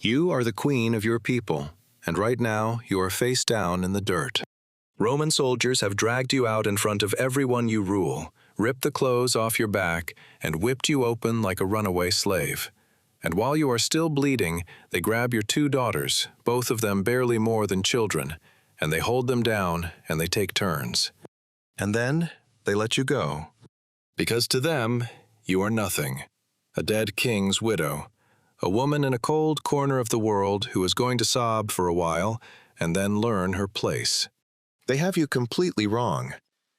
You are the queen of your people, and right now you are face down in the dirt. Roman soldiers have dragged you out in front of everyone you rule, ripped the clothes off your back, and whipped you open like a runaway slave. And while you are still bleeding, they grab your 2 daughters, both of them barely more than children, and they hold them down and they take turns. And then they let you go. Because to them, you are nothing. A dead king's widow. A woman in a cold corner of the world who is going to sob for a while and then learn her place. They have you completely wrong.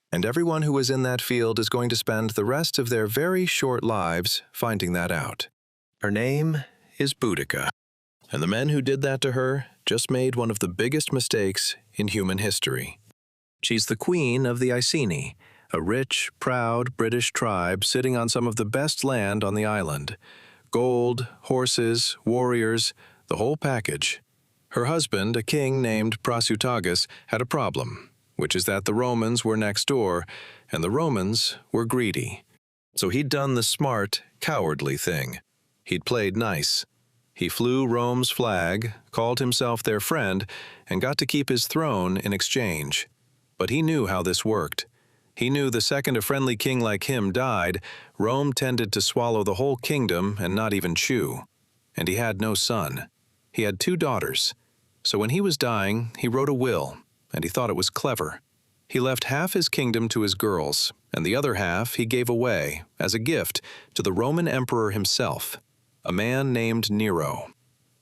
And everyone who is in that field is going to spend the rest of their very short lives finding that out. Her name is Boudica. And the men who did that to her just made one of the biggest mistakes in human history. She's the queen of the Iceni, a rich, proud British tribe sitting on some of the best land on the island. Gold, horses, warriors, the whole package. Her husband, a king named Prasutagus, had a problem, which is that the Romans were next door, and the Romans were greedy. So he'd done the smart, cowardly thing. He'd played nice. He flew Rome's flag, called himself their friend, and got to keep his throne in exchange. But he knew how this worked. He knew the second a friendly king like him died, Rome tended to swallow the whole kingdom and not even chew. And he had no son. He had 2 daughters. So when he was dying, he wrote a will, and he thought it was clever. He left half his kingdom to his girls, and the other half he gave away, as a gift, to the Roman emperor himself, a man named Nero.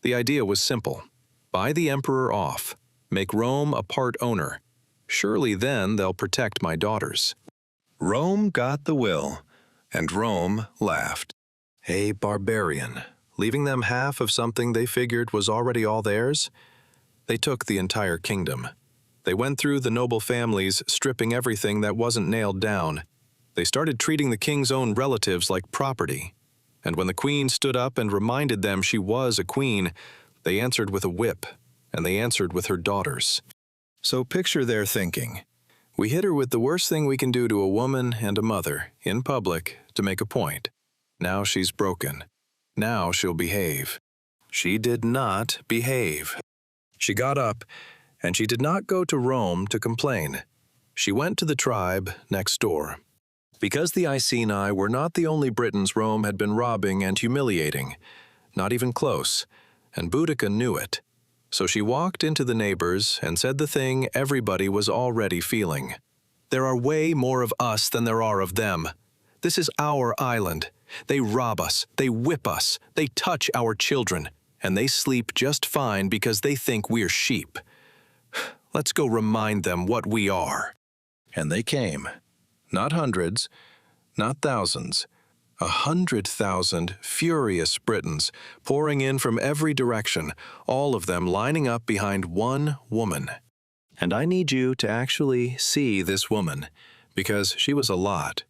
The idea was simple. Buy the emperor off. Make Rome a part owner. Surely then they'll protect my daughters. Rome got the will, and Rome laughed. A barbarian, leaving them half of something they figured was already all theirs? They took the entire kingdom. They went through the noble families, stripping everything that wasn't nailed down. They started treating the king's own relatives like property. And when the queen stood up and reminded them she was a queen, they answered with a whip, and they answered with her daughters. So picture their thinking. We hit her with the worst thing we can do to a woman and a mother, in public, to make a point. Now she's broken. Now she'll behave. She did not behave. She got up, and she did not go to Rome to complain. She went to the tribe next door. Because the Iceni were not the only Britons Rome had been robbing and humiliating, not even close, and Boudicca knew it. So she walked into the neighbors and said the thing everybody was already feeling. There are way more of us than there are of them. This is our island. They rob us, they whip us, they touch our children, and they sleep just fine because they think we're sheep. Let's go remind them what we are. And they came. Not hundreds, not thousands. 100,000 furious Britons pouring in from every direction, all of them lining up behind one woman. And I need you to actually see this woman, because she was a lot.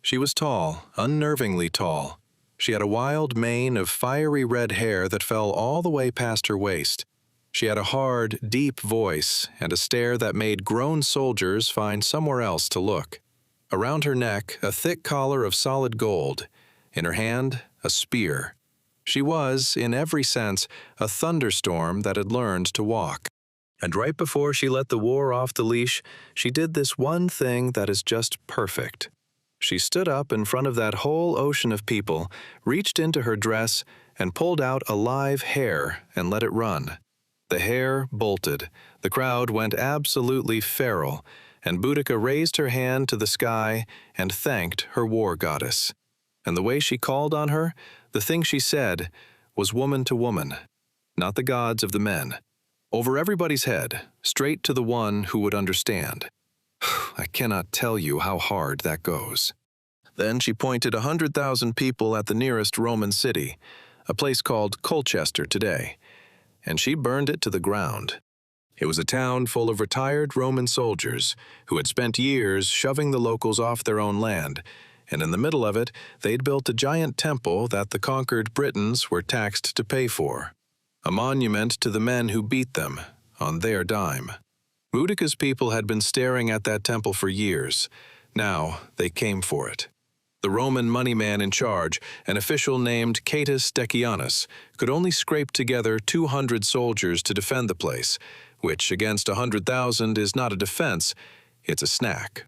She was tall, unnervingly tall. She had a wild mane of fiery red hair that fell all the way past her waist. She had a hard, deep voice and a stare that made grown soldiers find somewhere else to look. Around her neck, a thick collar of solid gold. In her hand, a spear. She was, in every sense, a thunderstorm that had learned to walk. And right before she let the war off the leash, she did this one thing that is just perfect. She stood up in front of that whole ocean of people, reached into her dress, and pulled out a live hare and let it run. The hare bolted. The crowd went absolutely feral, and Boudicca raised her hand to the sky and thanked her war goddess. And the way she called on her, the thing she said, was woman to woman, not the gods of the men. Over everybody's head, straight to the one who would understand. I cannot tell you how hard that goes. Then she pointed 100,000 people at the nearest Roman city, a place called Colchester today, and she burned it to the ground. It was a town full of retired Roman soldiers who had spent years shoving the locals off their own land, and in the middle of it, they'd built a giant temple that the conquered Britons were taxed to pay for. A monument to the men who beat them, on their dime. Boudicca's people had been staring at that temple for years. Now they came for it. The Roman money man in charge, an official named Catus Decianus, could only scrape together 200 soldiers to defend the place, which against 100,000 is not a defense, it's a snack.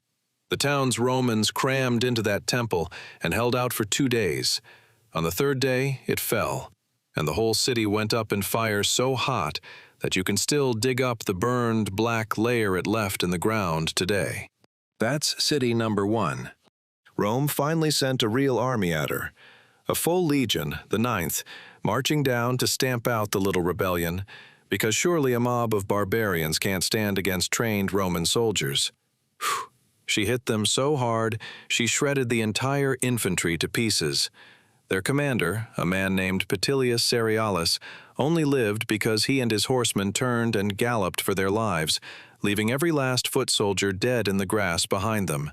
The town's Romans crammed into that temple and held out for 2 days. On the third day, it fell, and the whole city went up in fire so hot that you can still dig up the burned black layer it left in the ground today. That's city number 1. Rome finally sent a real army at her. A full legion, the 9th, marching down to stamp out the little rebellion, because surely a mob of barbarians can't stand against trained Roman soldiers. Whew. She hit them so hard, she shredded the entire infantry to pieces. Their commander, a man named Petilius Cerealis, only lived because he and his horsemen turned and galloped for their lives, leaving every last foot soldier dead in the grass behind them.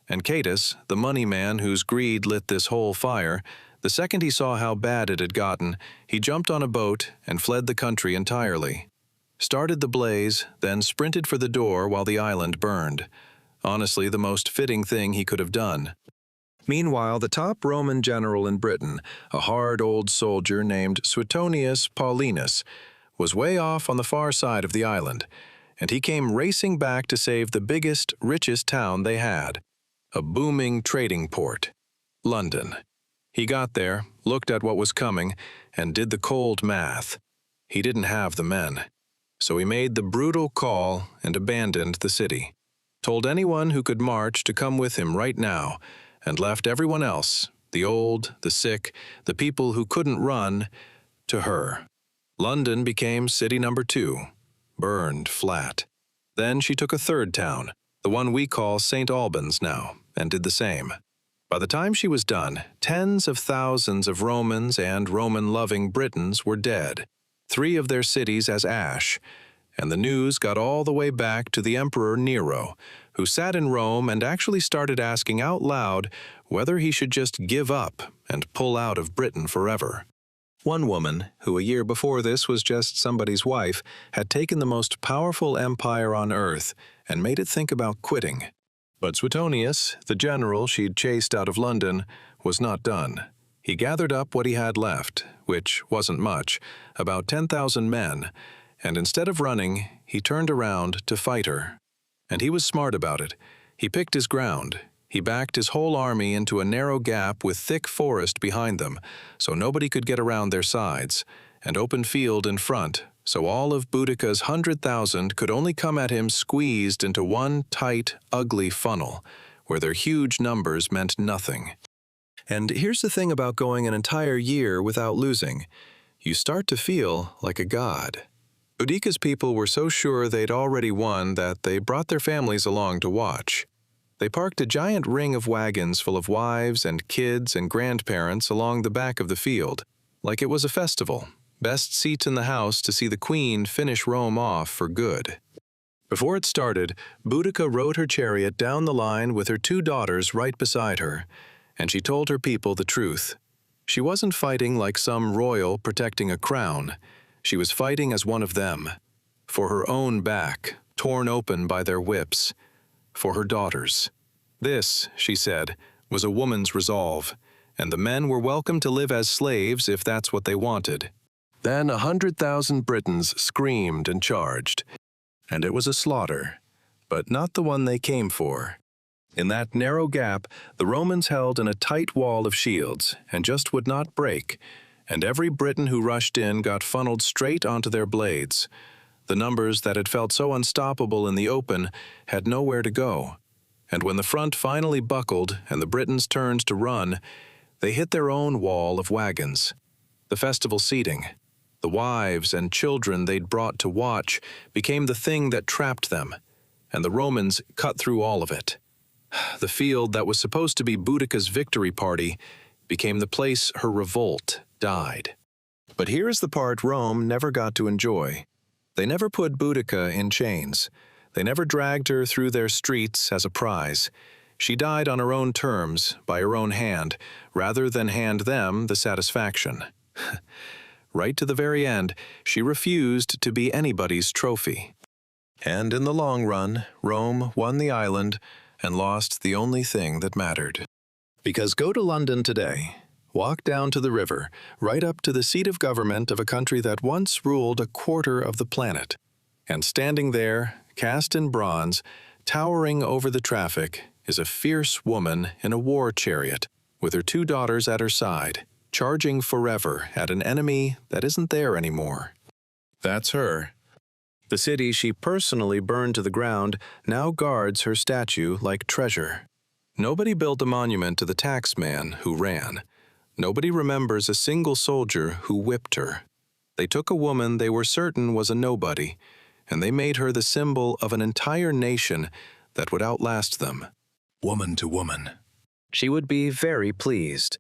And Catus, the money man whose greed lit this whole fire, the second he saw how bad it had gotten, he jumped on a boat and fled the country entirely. Started the blaze, then sprinted for the door while the island burned. Honestly, the most fitting thing he could have done. Meanwhile, the top Roman general in Britain, a hard old soldier named Suetonius Paulinus, was way off on the far side of the island, and he came racing back to save the biggest, richest town they had. A booming trading port, London. He got there, looked at what was coming, and did the cold math. He didn't have the men. So he made the brutal call and abandoned the city. Told anyone who could march to come with him right now, and left everyone else, the old, the sick, the people who couldn't run, to her. London became city number 2, burned flat. Then she took a third town, the one we call St Albans now, and did the same. By the time she was done, tens of thousands of Romans and Roman-loving Britons were dead, 3 of their cities as ash, and the news got all the way back to the Emperor Nero, who sat in Rome and actually started asking out loud whether he should just give up and pull out of Britain forever. One woman, who a year before this was just somebody's wife, had taken the most powerful empire on earth and made it think about quitting. But Suetonius, the general she'd chased out of London, was not done. He gathered up what he had left, which wasn't much, about 10,000 men, and instead of running, he turned around to fight her. And he was smart about it. He picked his ground. He backed his whole army into a narrow gap with thick forest behind them, so nobody could get around their sides, and open field in front, so all of Boudicca's 100,000 could only come at him squeezed into one tight, ugly funnel, where their huge numbers meant nothing. And here's the thing about going an entire year without losing. You start to feel like a god. Boudicca's people were so sure they'd already won that they brought their families along to watch. They parked a giant ring of wagons full of wives and kids and grandparents along the back of the field, like it was a festival. Best seats in the house to see the Queen finish Rome off for good. Before it started, Boudicca rode her chariot down the line with her 2 daughters right beside her, and she told her people the truth. She wasn't fighting like some royal protecting a crown. She was fighting as one of them, for her own back, torn open by their whips, for her daughters. This, she said, was a woman's resolve, and the men were welcome to live as slaves if that's what they wanted. Then 100,000 Britons screamed and charged, and it was a slaughter, but not the one they came for. In that narrow gap, the Romans held in a tight wall of shields and just would not break, and every Briton who rushed in got funneled straight onto their blades. The numbers that had felt so unstoppable in the open had nowhere to go, and when the front finally buckled and the Britons turned to run, they hit their own wall of wagons. The festival seating, the wives and children they'd brought to watch, became the thing that trapped them, and the Romans cut through all of it. The field that was supposed to be Boudicca's victory party became the place her revolt died. But here's the part Rome never got to enjoy. They never put Boudicca in chains. They never dragged her through their streets as a prize. She died on her own terms, by her own hand, rather than hand them the satisfaction. Right to the very end, she refused to be anybody's trophy. And in the long run, Rome won the island and lost the only thing that mattered. Because go to London today, walk down to the river, right up to the seat of government of a country that once ruled a quarter of the planet. And standing there, cast in bronze, towering over the traffic, is a fierce woman in a war chariot, with her 2 daughters at her side, charging forever at an enemy that isn't there anymore. That's her. The city she personally burned to the ground now guards her statue like treasure. Nobody built a monument to the taxman who ran. Nobody remembers a single soldier who whipped her. They took a woman they were certain was a nobody, and they made her the symbol of an entire nation that would outlast them. Woman to woman. She would be very pleased.